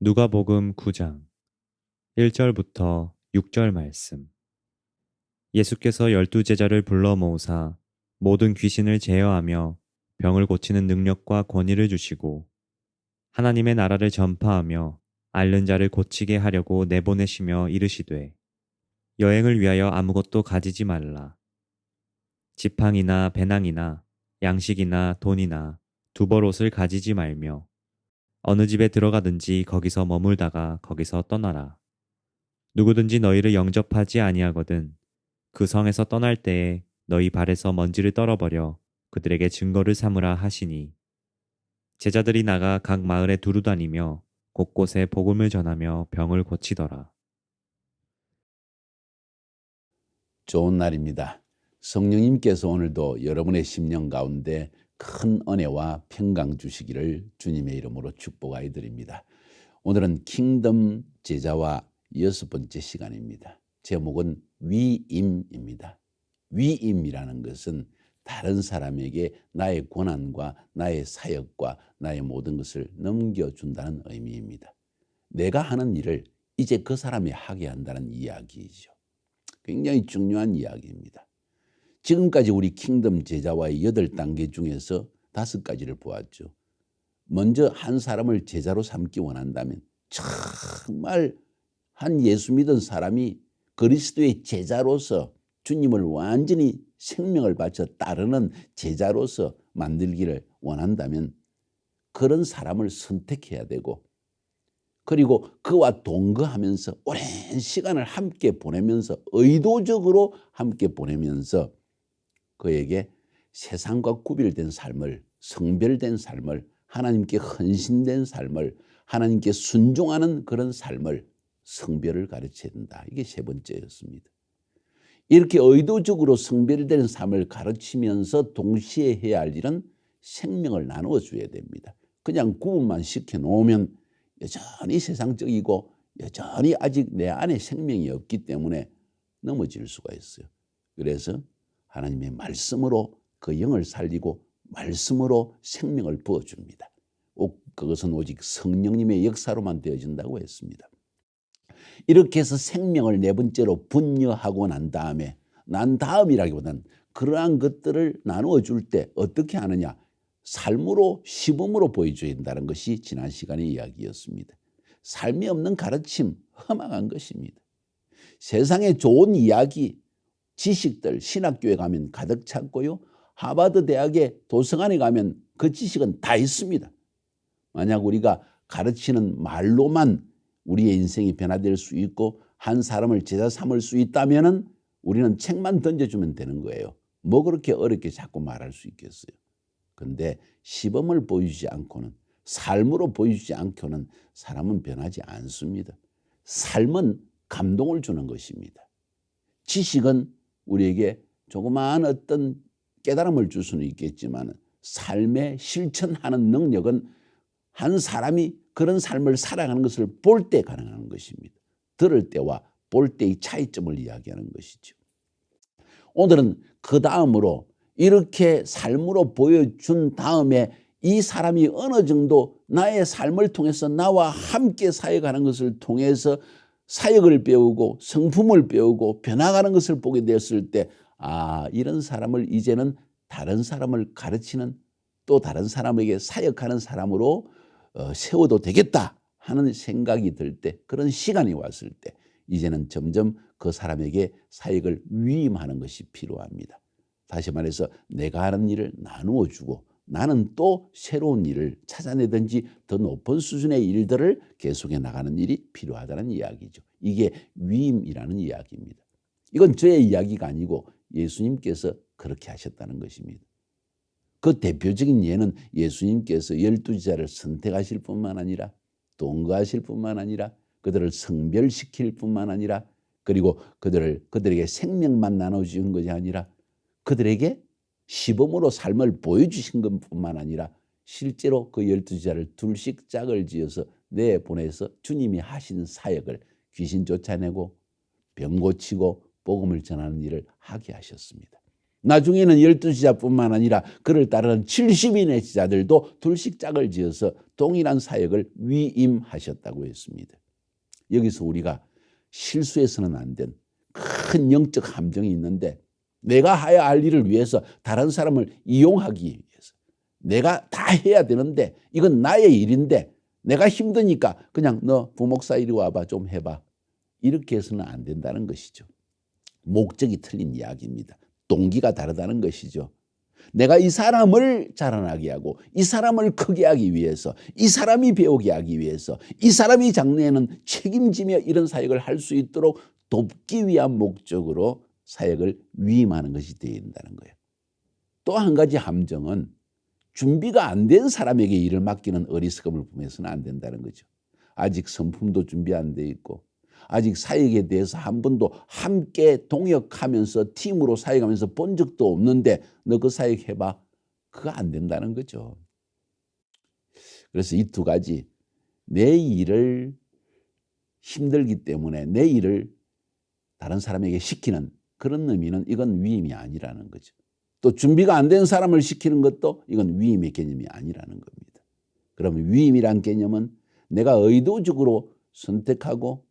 누가복음 9장 1절부터 6절 말씀. 예수께서 12제자를 불러 모으사 모든 귀신을 제어하며 병을 고치는 능력과 권위를 주시고 하나님의 나라를 전파하며 앓는 자를 고치게 하려고 내보내시며 이르시되 여행을 위하여 아무것도 가지지 말라. 지팡이나 배낭이나 양식이나 돈이나 두벌옷을 가지지 말며 어느 집에 들어가든지 거기서 머물다가 거기서 떠나라. 누구든지 너희를 영접하지 아니하거든 그 성에서 떠날 때에 너희 발에서 먼지를 떨어버려 그들에게 증거를 삼으라 하시니, 제자들이 나가 각 마을에 두루 다니며 곳곳에 복음을 전하며 병을 고치더라. 좋은 날입니다. 성령님께서 오늘도 여러분의 심령 가운데 큰 은혜와 평강 주시기를 주님의 이름으로 축복하여 드립니다. 오늘은 킹덤 제자와 6번째 시간입니다. 제목은 위임입니다. 위임이라는 것은 다른 사람에게 나의 권한과 나의 사역과 나의 모든 것을 넘겨준다는 의미입니다. 내가 하는 일을 이제 그 사람이 하게 한다는 이야기이죠. 굉장히 중요한 이야기입니다. 지금까지 우리 킹덤 제자와의 8단계 중에서 5가지를 보았죠. 먼저 한 사람을 제자로 삼기 원한다면 정말 한 예수 믿은 사람이 그리스도의 제자로서 주님을 완전히 생명을 바쳐 따르는 제자로서 만들기를 원한다면 그런 사람을 선택해야 되고, 그리고 그와 동거하면서 오랜 시간을 함께 보내면서 의도적으로 함께 보내면서 그에게 세상과 구별된 삶을, 성별된 삶을, 하나님께 헌신된 삶을, 하나님께 순종하는 그런 삶을, 성별을 가르쳐야 된다. 이게 3번째였습니다. 이렇게 의도적으로 성별된 삶을 가르치면서 동시에 해야 할 일은 생명을 나누어 줘야 됩니다. 그냥 구분만 시켜놓으면 여전히 세상적이고 여전히 아직 내 안에 생명이 없기 때문에 넘어질 수가 있어요. 그래서 하나님의 말씀으로 그 영을 살리고 말씀으로 생명을 부어줍니다. 그것은 오직 성령님의 역사로만 되어진다고 했습니다. 이렇게 해서 생명을 4번째로 분여하고 난 다음이라기보다는 그러한 것들을 나누어 줄 때 어떻게 하느냐, 삶으로 시범으로 보여줘야 된다는 것이 지난 시간의 이야기였습니다. 삶이 없는 가르침, 험악한 것입니다. 세상에 좋은 이야기, 지식들 신학교에 가면 가득 찼고요, 하버드 대학의 도서관에 가면 그 지식은 다 있습니다. 만약 우리가 가르치는 말로만 우리의 인생이 변화될 수 있고 한 사람을 제자 삼을 수 있다면 우리는 책만 던져주면 되는 거예요. 뭐 그렇게 어렵게 자꾸 말할 수 있겠어요. 그런데 시범을 보여주지 않고는, 삶으로 보여주지 않고는 사람은 변하지 않습니다. 삶은 감동을 주는 것입니다. 지식은 우리에게 조그마한 어떤 깨달음을 줄 수는 있겠지만 삶에 실천하는 능력은 한 사람이 그런 삶을 살아가는 것을 볼 때 가능한 것입니다. 들을 때와 볼 때의 차이점을 이야기하는 것이죠. 오늘은 그 다음으로 이렇게 삶으로 보여준 다음에 이 사람이 어느 정도 나의 삶을 통해서 나와 함께 사역하는 것을 통해서 사역을 배우고 성품을 배우고 변화가는 것을 보게 되었을 때, 이런 사람을 이제는 다른 사람을 가르치는, 또 다른 사람에게 사역하는 사람으로 세워도 되겠다 하는 생각이 들 때, 그런 시간이 왔을 때 이제는 점점 그 사람에게 사역을 위임하는 것이 필요합니다. 다시 말해서 내가 하는 일을 나누어 주고 나는 또 새로운 일을 찾아내든지 더 높은 수준의 일들을 계속해 나가는 일이 필요하다는 이야기죠. 이게 위임이라는 이야기입니다. 이건 저의 이야기가 아니고 예수님께서 그렇게 하셨다는 것입니다. 그 대표적인 예는 예수님께서 12제자를 선택하실 뿐만 아니라 동거하실 뿐만 아니라 그들을 성별시킬 뿐만 아니라, 그리고 그들에게 생명만 나눠주신 것이 아니라 그들에게 시범으로 삶을 보여주신 것뿐만 아니라 실제로 그 12제자를 둘씩 짝을 지어서 내보내서 주님이 하신 사역을, 귀신 쫓아내고 병 고치고 복음을 전하는 일을 하게 하셨습니다. 나중에는 12제자뿐만 아니라 그를 따르는 70인의 제자들도 둘씩 짝을 지어서 동일한 사역을 위임하셨다고 했습니다. 여기서 우리가 실수해서는 안 된 큰 영적 함정이 있는데, 내가 해야 할 일을 위해서 다른 사람을 이용하기 위해서 내가 다 해야 되는데, 이건 나의 일인데 내가 힘드니까 그냥 너 부목사 이리 와봐 좀 해봐, 이렇게 해서는 안 된다는 것이죠. 목적이 틀린 이야기입니다. 동기가 다르다는 것이죠. 내가 이 사람을 자라나게 하고 이 사람을 크게 하기 위해서, 이 사람이 배우게 하기 위해서, 이 사람이 장래에는 책임지며 이런 사역을 할 수 있도록 돕기 위한 목적으로 사역을 위임하는 것이 되어야 된다는 거예요. 또 한 가지 함정은 준비가 안 된 사람에게 일을 맡기는 어리석음을 보면서는 안 된다는 거죠. 아직 성품도 준비 안 돼 있고, 아직 사역에 대해서 한 번도 함께 동역하면서 팀으로 사역하면서 본 적도 없는데 너 그 사역 해봐, 그거 안 된다는 거죠. 그래서 이 두 가지, 내 일을 힘들기 때문에 내 일을 다른 사람에게 시키는 그런 의미는 이건 위임이 아니라는 거죠. 또 준비가 안 된 사람을 시키는 것도 이건 위임의 개념이 아니라는 겁니다. 그러면 위임이란 개념은 내가 의도적으로 선택하고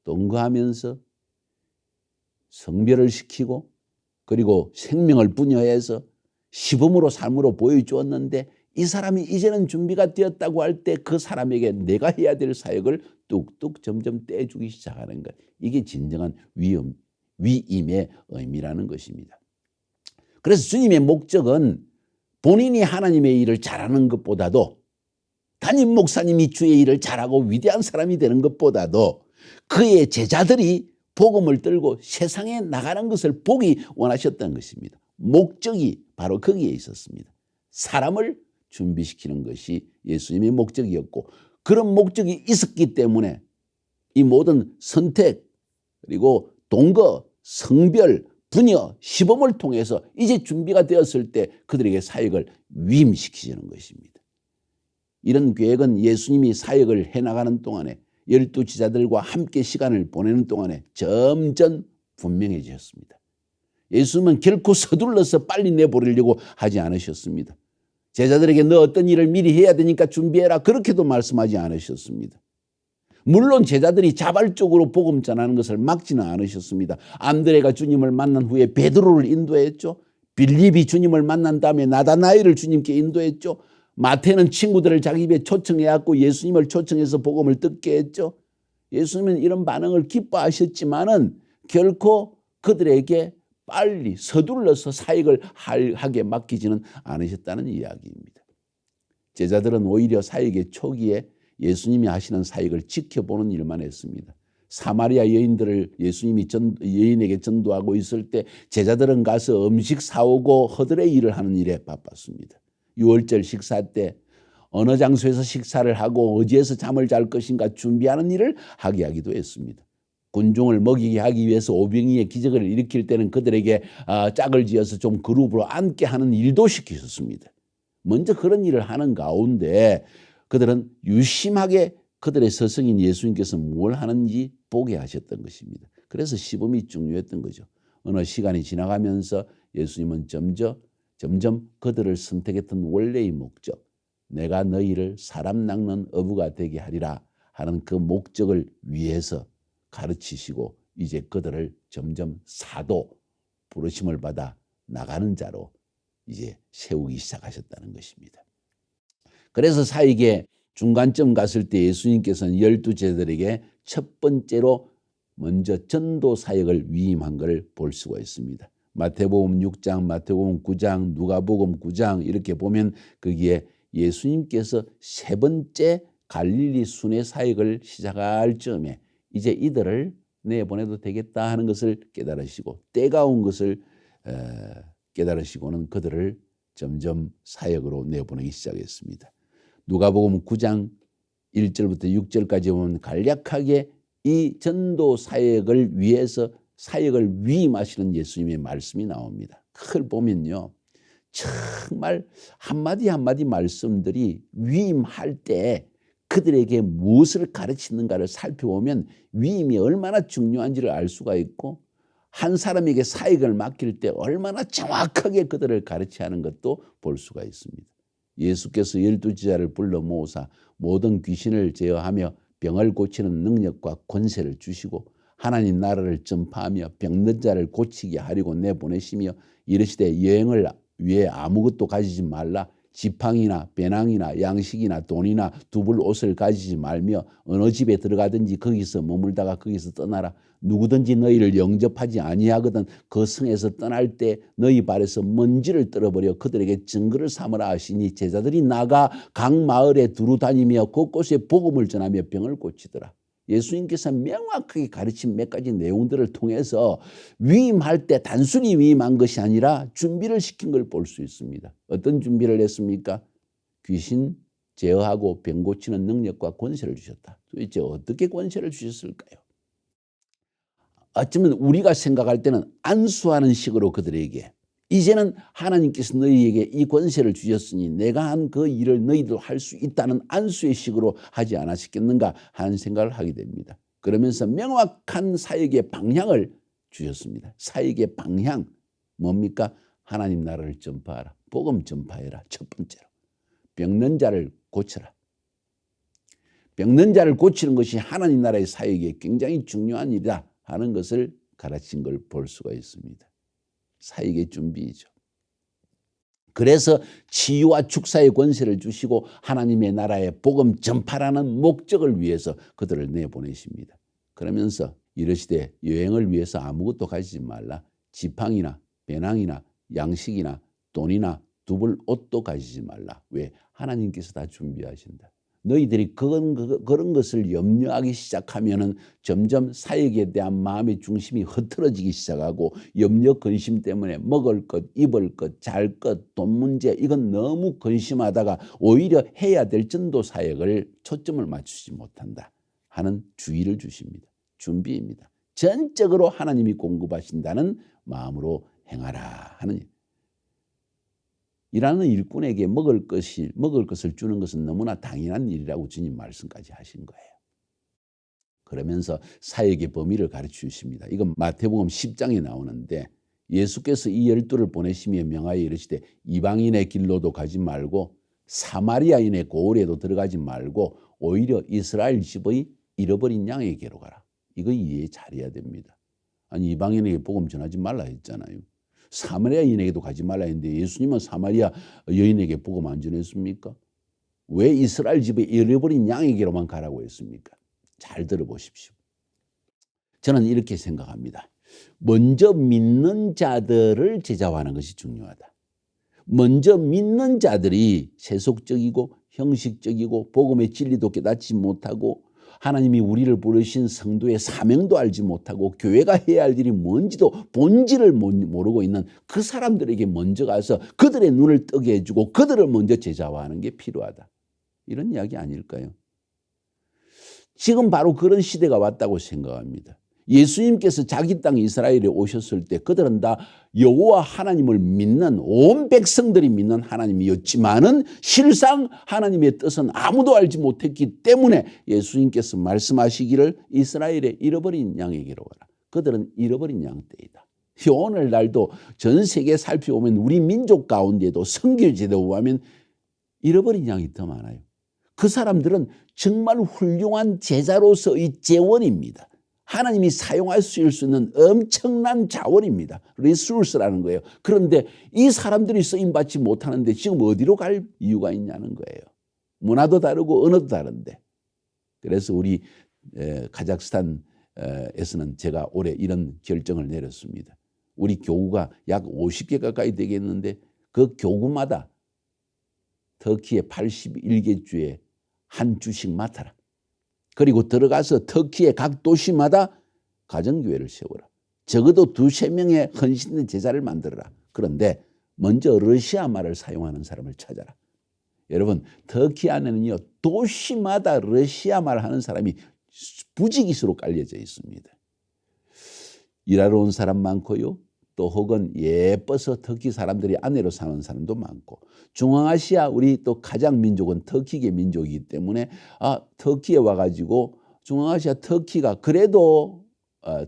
동거하면서 성별을 시키고 그리고 생명을 분여해서 시범으로 삶으로 보여주었는데, 이 사람이 이제는 준비가 되었다고 할 때 그 사람에게 내가 해야 될 사역을 뚝뚝 점점 떼주기 시작하는 것, 이게 진정한 위임의 의미라는 것입니다. 그래서 주님의 목적은 본인이 하나님의 일을 잘하는 것보다도, 담임 목사님이 주의 일을 잘하고 위대한 사람이 되는 것보다도 그의 제자들이 복음을 들고 세상에 나가는 것을 보기 원하셨던 것입니다. 목적이 바로 거기에 있었습니다. 사람을 준비시키는 것이 예수님의 목적이었고, 그런 목적이 있었기 때문에 이 모든 선택 그리고 동거, 성별, 분여, 시범을 통해서 이제 준비가 되었을 때 그들에게 사역을 위임시키시는 것입니다. 이런 계획은 예수님이 사역을 해나가는 동안에 12제자들과 함께 시간을 보내는 동안에 점점 분명해지셨습니다. 예수님은 결코 서둘러서 빨리 내보내려고 하지 않으셨습니다. 제자들에게 너 어떤 일을 미리 해야 되니까 준비해라, 그렇게도 말씀하지 않으셨습니다. 물론 제자들이 자발적으로 복음 전하는 것을 막지는 않으셨습니다. 안드레가 주님을 만난 후에 베드로를 인도했죠. 빌립이 주님을 만난 다음에 나다나엘을 주님께 인도했죠. 마태는 친구들을 자기 집에 초청해갖고 예수님을 초청해서 복음을 듣게 했죠. 예수님은 이런 반응을 기뻐하셨지만은 결코 그들에게 빨리 서둘러서 사역을 하게 맡기지는 않으셨다는 이야기입니다. 제자들은 오히려 사역의 초기에 예수님이 하시는 사역을 지켜보는 일만 했습니다. 사마리아 여인들을 예수님이 여인에게 전도하고 있을 때 제자들은 가서 음식 사오고 허들의 일을 하는 일에 바빴습니다. 유월절 식사 때 어느 장소에서 식사를 하고 어디에서 잠을 잘 것인가 준비하는 일을 하게 하기도 했습니다. 군중을 먹이게 하기 위해서 오병이의 기적을 일으킬 때는 그들에게 짝을 지어서 좀 그룹으로 앉게 하는 일도 시키셨습니다. 먼저 그런 일을 하는 가운데 그들은 유심하게 그들의 스승인 예수님께서 뭘 하는지 보게 하셨던 것입니다. 그래서 시범이 중요했던 거죠. 어느 시간이 지나가면서 예수님은 점점 그들을 선택했던 원래의 목적, 내가 너희를 사람 낚는 어부가 되게 하리라 하는 그 목적을 위해서 가르치시고 이제 그들을 점점 사도, 부르심을 받아 나가는 자로 이제 세우기 시작하셨다는 것입니다. 그래서 사역의 중간점 갔을 때 예수님께서는 12제자들에게 첫 번째로 먼저 전도 사역을 위임한 것을 볼 수가 있습니다. 마태복음 6장, 마태복음 9장, 누가복음 9장 이렇게 보면 거기에 예수님께서 세 번째 갈릴리 순회 사역을 시작할 즈음에 이제 이들을 내보내도 되겠다 하는 것을 깨달으시고 때가 온 것을 깨달으시고는 그들을 점점 사역으로 내보내기 시작했습니다. 누가복음 9장 1절부터 6절까지 보면 간략하게 이 전도 사역을 위해서 사역을 위임하시는 예수님의 말씀이 나옵니다. 그걸 보면요, 정말 한마디 한마디 말씀들이 위임할 때 그들에게 무엇을 가르치는가를 살펴보면 위임이 얼마나 중요한지를 알 수가 있고, 한 사람에게 사역을 맡길 때 얼마나 정확하게 그들을 가르쳐야 하는 것도 볼 수가 있습니다. 예수께서 12제자를 불러 모으사 모든 귀신을 제어하며 병을 고치는 능력과 권세를 주시고 하나님 나라를 전파하며 병든 자를 고치게 하려고 내보내시며 이르시되 여행을 위해 아무것도 가지지 말라. 지팡이나 배낭이나 양식이나 돈이나 두벌 옷을 가지지 말며 어느 집에 들어가든지 거기서 머물다가 거기서 떠나라. 누구든지 너희를 영접하지 아니하거든 그 성에서 떠날 때 너희 발에서 먼지를 떨어버려 그들에게 증거를 삼으라 하시니 제자들이 나가 각 마을에 두루 다니며 곳곳에 복음을 전하며 병을 고치더라. 예수님께서 명확하게 가르친 몇 가지 내용들을 통해서 위임할 때 단순히 위임한 것이 아니라 준비를 시킨 걸 볼 수 있습니다. 어떤 준비를 했습니까? 귀신 제어하고 병 고치는 능력과 권세를 주셨다. 도대체 어떻게 권세를 주셨을까요? 어쩌면 우리가 생각할 때는 안수하는 식으로 그들에게 이제는 하나님께서 너희에게 이 권세를 주셨으니 내가 한 그 일을 너희도 할 수 있다는 안수의 식으로 하지 않았겠는가 하는 생각을 하게 됩니다. 그러면서 명확한 사역의 방향을 주셨습니다. 사역의 방향 뭡니까? 하나님 나라를 전파하라. 복음 전파해라. 첫 번째로. 병든 자를 고쳐라. 병든 자를 고치는 것이 하나님 나라의 사역에 굉장히 중요한 일이다 하는 것을 가르친 걸 볼 수가 있습니다. 사역의 준비이죠. 그래서 치유와 축사의 권세를 주시고 하나님의 나라의 복음 전파라는 목적을 위해서 그들을 내보내십니다. 그러면서 이르시되 여행을 위해서 아무것도 가지지 말라. 지팡이나 배낭이나 양식이나 돈이나 두벌 옷도 가지지 말라. 왜? 하나님께서 다 준비하신다. 너희들이 그런 것을 염려하기 시작하면은 점점 사역에 대한 마음의 중심이 흐트러지기 시작하고 염려 근심 때문에 먹을 것, 입을 것, 잘 것, 돈 문제 이건 너무 근심하다가 오히려 해야 될 전도 사역을 초점을 맞추지 못한다 하는 주의를 주십니다. 준비입니다. 전적으로 하나님이 공급하신다는 마음으로 행하라 하는 일하는 일꾼에게 먹을 것을 주는 것은 너무나 당연한 일이라고 주님 말씀까지 하신 거예요. 그러면서 사역의 범위를 가르쳐 주십니다. 이건 마태복음 10장에 나오는데 예수께서 이 12를 보내시며 명하여 이르시되 이방인의 길로도 가지 말고 사마리아인의 고을에도 들어가지 말고 오히려 이스라엘 집의 잃어버린 양에게로 가라. 이거 이해 잘해야 됩니다. 아니 이방인에게 복음 전하지 말라 했잖아요. 사마리아인에게도 가지 말라 했는데 예수님은 사마리아 여인에게 복음 안 전했습니까? 왜 이스라엘 집에 잃어버린 양에게로만 가라고 했습니까? 잘 들어보십시오. 저는 이렇게 생각합니다. 먼저 믿는 자들을 제자화하는 것이 중요하다. 먼저 믿는 자들이 세속적이고 형식적이고 복음의 진리도 깨닫지 못하고 하나님이 우리를 부르신 성도의 사명도 알지 못하고 교회가 해야 할 일이 뭔지도 본질을 모르고 있는 그 사람들에게 먼저 가서 그들의 눈을 뜨게 해주고 그들을 먼저 제자화하는 게 필요하다. 이런 이야기 아닐까요? 지금 바로 그런 시대가 왔다고 생각합니다. 예수님께서 자기 땅 이스라엘에 오셨을 때 그들은 다 여호와 하나님을 믿는 온 백성들이 믿는 하나님이었지만은 실상 하나님의 뜻은 아무도 알지 못했기 때문에 예수님께서 말씀하시기를 이스라엘의 잃어버린 양에게로 가라. 그들은 잃어버린 양떼이다. 오늘날도 전 세계 살펴보면 우리 민족 가운데도 선교지도 보면 잃어버린 양이 더 많아요. 그 사람들은 정말 훌륭한 제자로서의 재원입니다. 하나님이 사용할 수 있는 엄청난 자원입니다. 리소스라는 거예요. 그런데 이 사람들이 쓰임받지 못하는데 지금 어디로 갈 이유가 있냐는 거예요. 문화도 다르고 언어도 다른데. 그래서 우리 카자흐스탄에서는 제가 올해 이런 결정을 내렸습니다. 우리 교구가 약 50개 가까이 되겠는데 그 교구마다 터키의 81개 주에 한 주씩 맡아라. 그리고 들어가서 터키의 각 도시마다 가정교회를 세워라. 적어도 2~3명의 헌신된 제자를 만들어라. 그런데 먼저 러시아 말을 사용하는 사람을 찾아라. 여러분 터키 안에는요 도시마다 러시아 말 하는 사람이 부지기수로 깔려져 있습니다. 일하러 온 사람 많고요. 또 혹은 예뻐서 터키 사람들이 아내로 사는 사람도 많고 중앙아시아 우리 또 가장 민족은 터키계 민족이기 때문에 터키에 와가지고 중앙아시아 터키가 그래도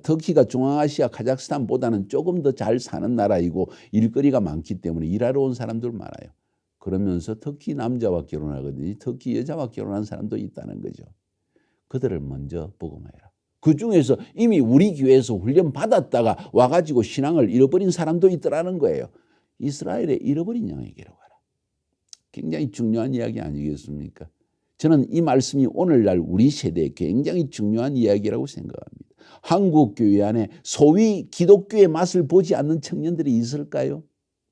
터키가 중앙아시아 카자흐스탄보다는 조금 더 잘 사는 나라이고 일거리가 많기 때문에 일하러 온 사람들 많아요. 그러면서 터키 남자와 결혼하거든요. 터키 여자와 결혼한 사람도 있다는 거죠. 그들을 먼저 복음화해라. 그중에서 이미 우리 교회에서 훈련 받았다가 와가지고 신앙을 잃어버린 사람도 있더라는 거예요. 이스라엘의 잃어버린 양에게로 가라. 굉장히 중요한 이야기 아니겠습니까? 저는 이 말씀이 오늘날 우리 세대에 굉장히 중요한 이야기라고 생각합니다. 한국 교회 안에 소위 기독교의 맛을 보지 않는 청년들이 있을까요?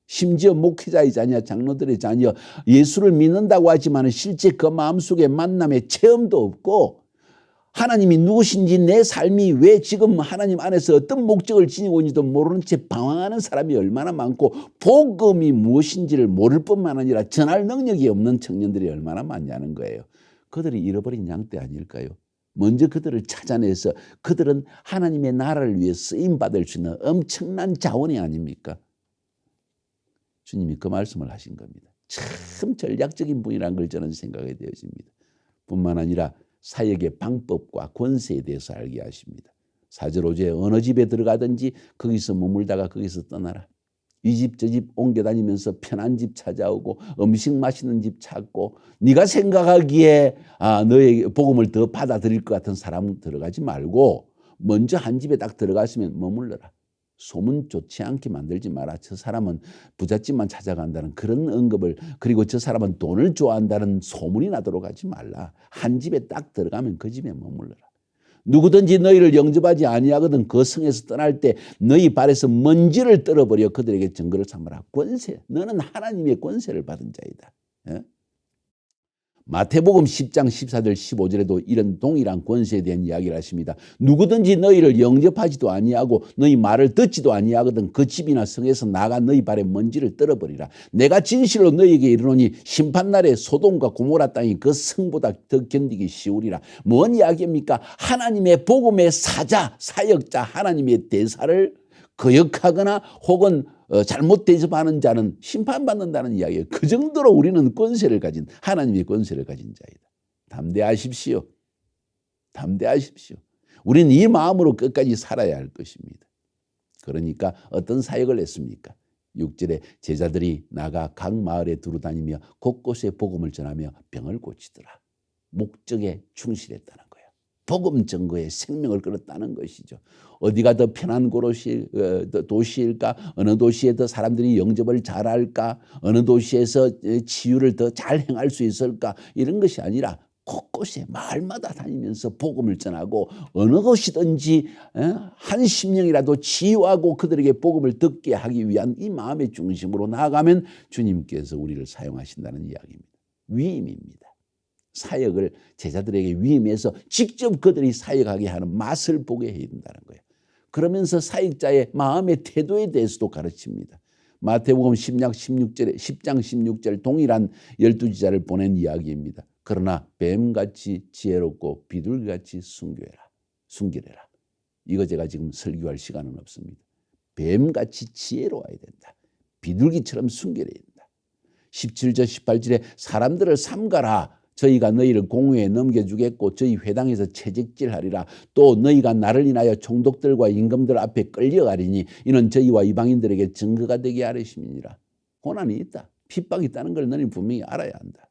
심지어 목회자의 자녀, 장로들의 자녀, 예수를 믿는다고 하지만 실제 그 마음속에 만남의 체험도 없고 하나님이 누구신지 내 삶이 왜 지금 하나님 안에서 어떤 목적을 지니고 있는지도 모르는 채 방황하는 사람이 얼마나 많고 복음이 무엇인지를 모를 뿐만 아니라 전할 능력이 없는 청년들이 얼마나 많냐는 거예요. 그들이 잃어버린 양떼 아닐까요? 먼저 그들을 찾아내서 그들은 하나님의 나라를 위해 쓰임받을 수 있는 엄청난 자원이 아닙니까? 주님이 그 말씀을 하신 겁니다. 참 전략적인 분이라는 걸 저는 생각이 되어집니다. 뿐만 아니라 사역의 방법과 권세에 대해서 알게 하십니다. 4절 5절에 어느 집에 들어가든지 거기서 머물다가 거기서 떠나라. 이 집 저 집 옮겨다니면서 편한 집 찾아오고 음식 맛있는 집 찾고 네가 생각하기에 너의 복음을 더 받아들일 것 같은 사람 들어가지 말고 먼저 한 집에 딱 들어갔으면 머물러라. 소문 좋지 않게 만들지 마라. 저 사람은 부잣집만 찾아간다는 그런 언급을, 그리고 저 사람은 돈을 좋아한다는 소문이 나도록 하지 말라. 한 집에 딱 들어가면 그 집에 머물러라. 누구든지 너희를 영접하지 아니하거든 그 성에서 떠날 때 너희 발에서 먼지를 떨어버려 그들에게 증거를 삼으라. 권세, 너는 하나님의 권세를 받은 자이다. 예? 마태복음 10장 14절 15절에도 이런 동일한 권세에 대한 이야기를 하십니다. 누구든지 너희를 영접하지도 아니하고 너희 말을 듣지도 아니하거든 그 집이나 성에서 나가 너희 발에 먼지를 떨어버리라. 내가 진실로 너희에게 이르노니 심판날에 소돔과 고모라 땅이 그 성보다 더 견디기 쉬우리라. 뭔 이야기입니까? 하나님의 복음의 사자, 사역자, 하나님의 대사를 거역하거나 혹은 잘못 대접하는 자는 심판받는다는 이야기예요. 그 정도로 우리는 권세를 가진, 하나님의 권세를 가진 자이다. 담대하십시오. 담대하십시오. 우리는 이 마음으로 끝까지 살아야 할 것입니다. 그러니까 어떤 사역을 했습니까? 6절에 제자들이 나가 각 마을에 두루다니며 곳곳에 복음을 전하며 병을 고치더라. 목적에 충실했다는 거예요. 복음 증거에 생명을 걸었다는 것이죠. 어디가 더 편한 도시일까? 어느 도시에 더 사람들이 영접을 잘할까? 어느 도시에서 치유를 더 잘 행할 수 있을까? 이런 것이 아니라 곳곳에 마을마다 다니면서 복음을 전하고 어느 곳이든지 한 심령이라도 치유하고 그들에게 복음을 듣게 하기 위한 이 마음의 중심으로 나아가면 주님께서 우리를 사용하신다는 이야기입니다. 위임입니다. 사역을 제자들에게 위임해서 직접 그들이 사역하게 하는 맛을 보게 해야 된다는 거예요. 그러면서 사역자의 마음의 태도에 대해서도 가르칩니다. 마태복음 10장 16절 동일한 12지자를 보낸 이야기입니다. 그러나 뱀같이 지혜롭고 비둘기같이 순결해라. 이거 제가 지금 설교할 시간은 없습니다. 뱀같이 지혜로워야 된다. 비둘기처럼 순결해야 된다. 17절 18절에 사람들을 삼가라. 저희가 너희를 공회에 넘겨주겠고 저희 회당에서 채찍질하리라. 또 너희가 나를 인하여 총독들과 임금들 앞에 끌려가리니 이는 저희와 이방인들에게 증거가 되게 하리심이니라. 고난이 있다. 핍박이 있다는 걸 너희는 분명히 알아야 한다.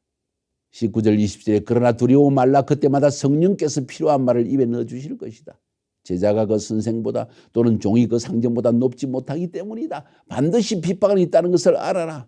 19절 20절에 그러나 두려워 말라. 그때마다 성령께서 필요한 말을 입에 넣어주실 것이다. 제자가 그 선생보다 또는 종이 그 상전보다 높지 못하기 때문이다. 반드시 핍박은 있다는 것을 알아라.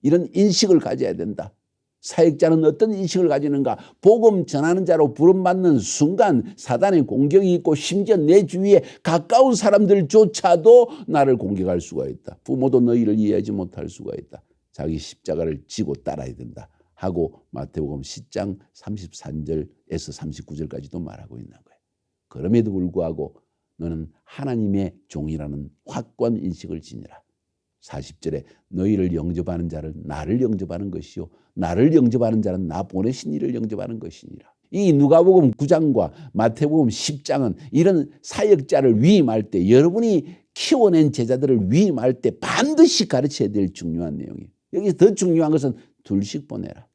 이런 인식을 가져야 된다. 사역자는 어떤 인식을 가지는가? 복음 전하는 자로 부름받는 순간 사단의 공격이 있고 심지어 내 주위에 가까운 사람들조차도 나를 공격할 수가 있다. 부모도 너희를 이해하지 못할 수가 있다. 자기 십자가를 지고 따라야 된다 하고 마태복음 10장 33절에서 39절까지도 말하고 있는 거예요. 그럼에도 불구하고 너는 하나님의 종이라는 확고한 인식을 지니라. 40절에 너희를 영접하는 자를 나를 영접하는 것이요 나를 영접하는 자는 나 보내신 이를 영접하는 것이니라. 이 누가복음 9장과 마태복음 10장은 이런 사역자를 위임할 때, 여러분이 키워낸 제자들을 위임할 때 반드시 가르쳐야 될 중요한 내용이에요. 여기서 더 중요한 것은 둘씩 보내라.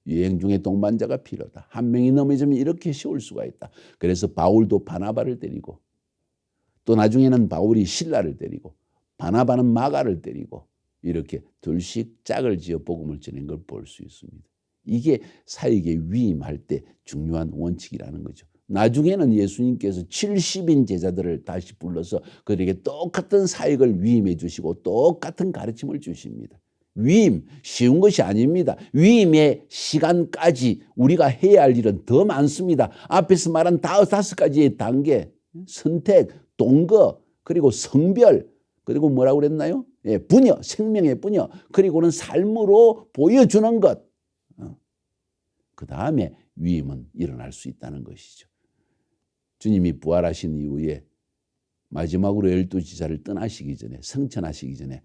유행 중에 동반자가 필요하다. 한 명이 넘어지면 이렇게 쉬울 수가 있다. 그래서 바울도 바나바를 데리고 또 나중에는 바울이 실라를 때리고 바나바는 마가를 때리고 이렇게 둘씩 짝을 지어 복음을 전한 걸 볼 수 있습니다. 이게 사역에 위임할 때 중요한 원칙이라는 거죠. 나중에는 예수님께서 70인 제자들을 다시 불러서 그들에게 똑같은 사역을 위임해 주시고 똑같은 가르침을 주십니다. 위임 쉬운 것이 아닙니다. 위임의 시간까지 우리가 해야 할 일은 더 많습니다. 앞에서 말한 5가지의 단계, 선택, 동거, 그리고 성별, 그리고 뭐라고 그랬나요? 예, 부녀, 생명의 부녀, 그리고는 삶으로 보여주는 것. 그 다음에 위임은 일어날 수 있다는 것이죠. 주님이 부활하신 이후에 마지막으로 12지사를 떠나시기 전에, 성천하시기 전에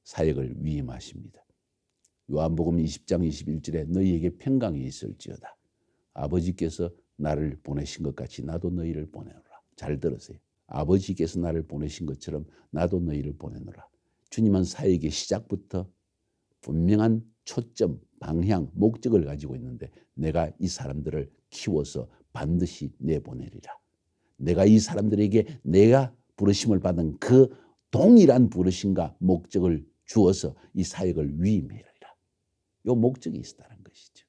사역을 위임하십니다. 요한복음 20장 21절에 너희에게 평강이 있을지어다. 아버지께서 나를 보내신 것 같이 나도 너희를 보내노라. 잘 들으세요. 아버지께서 나를 보내신 것처럼 나도 너희를 보내노라. 주님은 사역의 시작부터 분명한 초점, 방향, 목적을 가지고 있는데 내가 이 사람들을 키워서 반드시 내보내리라. 내가 이 사람들에게 내가 부르심을 받은 그 동일한 부르심과 목적을 주어서 이 사역을 위임해리라. 이 목적이 있었다는 것이죠.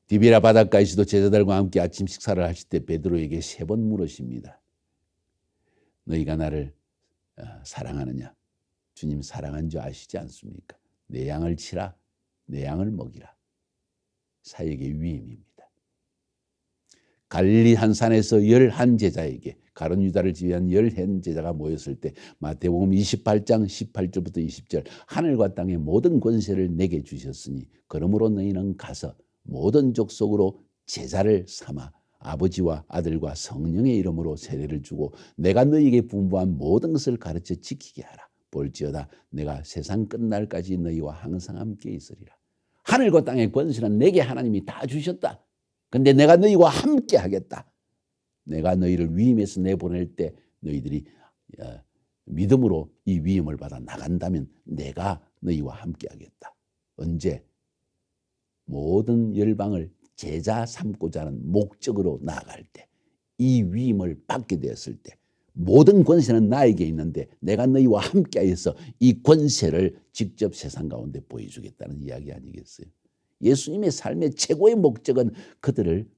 디비라 바닷가에서도 제자들과 함께 아침 식사를 하실 때 베드로에게 3번 물으십니다. 너희가 나를 사랑하느냐? 주님 사랑한 줄 아시지 않습니까? 내 양을 치라, 내 양을 먹이라. 사역의 위임입니다. 갈릴리 한 산에서 11제자에게 가룟 유다를 지휘한 11제자가 모였을 때 마태복음 28장 18절부터 20절 하늘과 땅의 모든 권세를 내게 주셨으니 그러므로 너희는 가서 모든 족속으로 제자를 삼아 아버지와 아들과 성령의 이름으로 세례를 주고 내가 너희에게 분부한 모든 것을 가르쳐 지키게 하라. 볼지어다 내가 세상 끝날까지 너희와 항상 함께 있으리라. 하늘과 땅의 권세는 내게 하나님이 다 주셨다. 근데 내가 너희와 함께 하겠다. 내가 너희를 위임해서 내보낼 때 너희들이 믿음으로 이 위임을 받아 나간다면 내가 너희와 함께 하겠다. 언제? 모든 열방을 제자 삼고자 하는 목적으로 나아갈 때, 이 위임을 받게 되었을 때 모든 권세는 나에게 있는데 내가 너희와 함께하여서 이 권세를 직접 세상 가운데 보여주겠다는 이야기 아니겠어요? 예수님의 삶의 최고의 목적은 그들을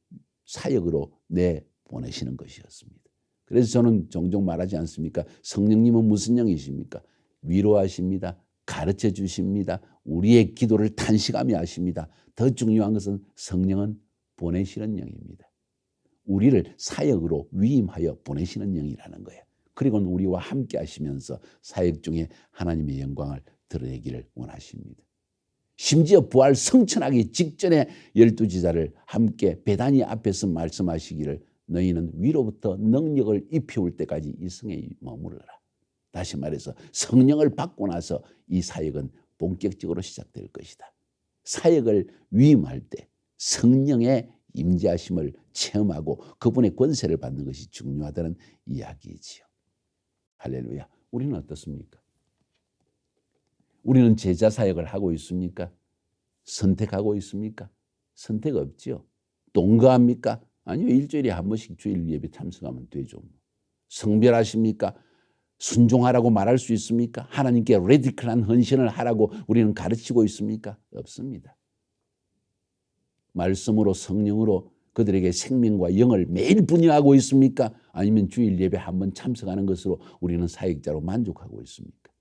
사역으로 내보내시는 것이었습니다. 그래서 저는 종종 말하지 않습니까? 성령님은 무슨 영이십니까? 위로하십니다. 가르쳐 주십니다. 우리의 기도를 탄식하며 하십니다. 더 중요한 것은 성령은 보내시는 영입니다. 우리를 사역으로 위임하여 보내시는 영이라는 거예요. 그리고는 우리와 함께 하시면서 사역 중에 하나님의 영광을 드러내기를 원하십니다. 심지어 부활 성천하기 직전에 12지사를 함께 베다니 앞에서 말씀하시기를 너희는 위로부터 능력을 입혀올 때까지 이 성에 머무르라. 다시 말해서 성령을 받고 나서 이 사역은 본격적으로 시작될 것이다. 사역을 위임할 때 성령의 임재하심을 체험하고 그분의 권세를 받는 것이 중요하다는 이야기이지요. 할렐루야. 우리는 어떻습니까? 우리는 제자 사역을 하고 있습니까? 선택하고 있습니까? 선택 없죠. 동거합니까? 아니요. 일주일에 한 번씩 주일 예배 참석하면 되죠. 성별하십니까? 순종하라고 말할 수 있습니까? 하나님께 레디컬한 헌신을 하라고 우리는 가르치고 있습니까? 없습니다. 말씀으로 성령으로 그들에게 생명과 영을 매일 분유하고 있습니까? 아니면 주일 예배 한 번 참석하는 것으로 우리는 사역자로 만족하고 있습니까?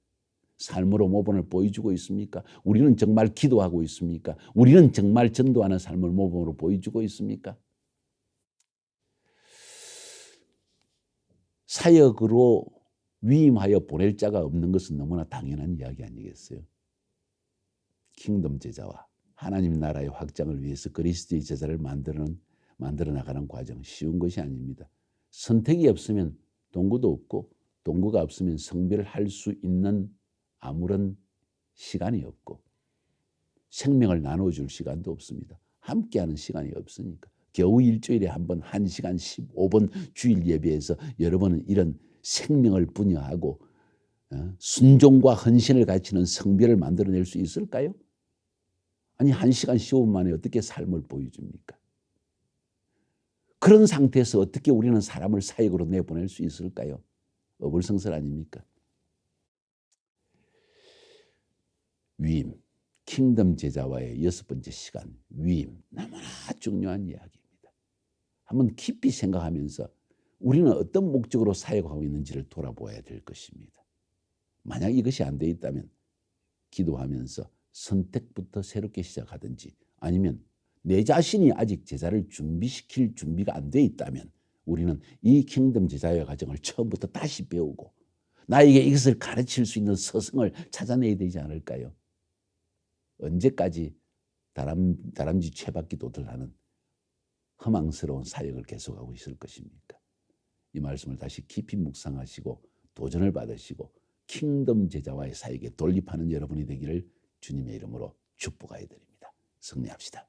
삶으로 모범을 보여주고 있습니까? 우리는 정말 기도하고 있습니까? 우리는 정말 전도하는 삶을 모범으로 보여주고 있습니까? 사역으로 위임하여 보낼 자가 없는 것은 너무나 당연한 이야기 아니겠어요? 킹덤 제자와 하나님 나라의 확장을 위해서 그리스도의 제자를 만들어 나가는 과정 쉬운 것이 아닙니다. 선택이 없으면 동거도 없고 동거가 없으면 성별을 할 수 있는 아무런 시간이 없고 생명을 나눠줄 시간도 없습니다. 함께하는 시간이 없으니까 겨우 일주일에 한 번 1시간 15분 주일 예배에서 여러분은 이런 생명을 분여하고 순종과 헌신을 가르치는 성별을 만들어낼 수 있을까요? 아니 1시간 15분 만에 어떻게 삶을 보여줍니까? 그런 상태에서 어떻게 우리는 사람을 사역으로 내보낼 수 있을까요? 어불성설 아닙니까? 위임, 킹덤 제자와의 6번째 시간, 위임, 너무나 중요한 이야기입니다. 한번 깊이 생각하면서 우리는 어떤 목적으로 사역하고 있는지를 돌아보아야 될 것입니다. 만약 이것이 안 돼 있다면 기도하면서 선택부터 새롭게 시작하든지, 아니면 내 자신이 아직 제자를 준비시킬 준비가 안 돼 있다면 우리는 이 킹덤 제자의 과정을 처음부터 다시 배우고 나에게 이것을 가르칠 수 있는 스승을 찾아내야 되지 않을까요? 언제까지 다람쥐 채바퀴 도들하는 허망스러운 사역을 계속하고 있을 것입니까? 이 말씀을 다시 깊이 묵상하시고 도전을 받으시고 킹덤 제자와의 사역에 돌입하는 여러분이 되기를 주님의 이름으로 축복하여 드립니다. 승리합시다.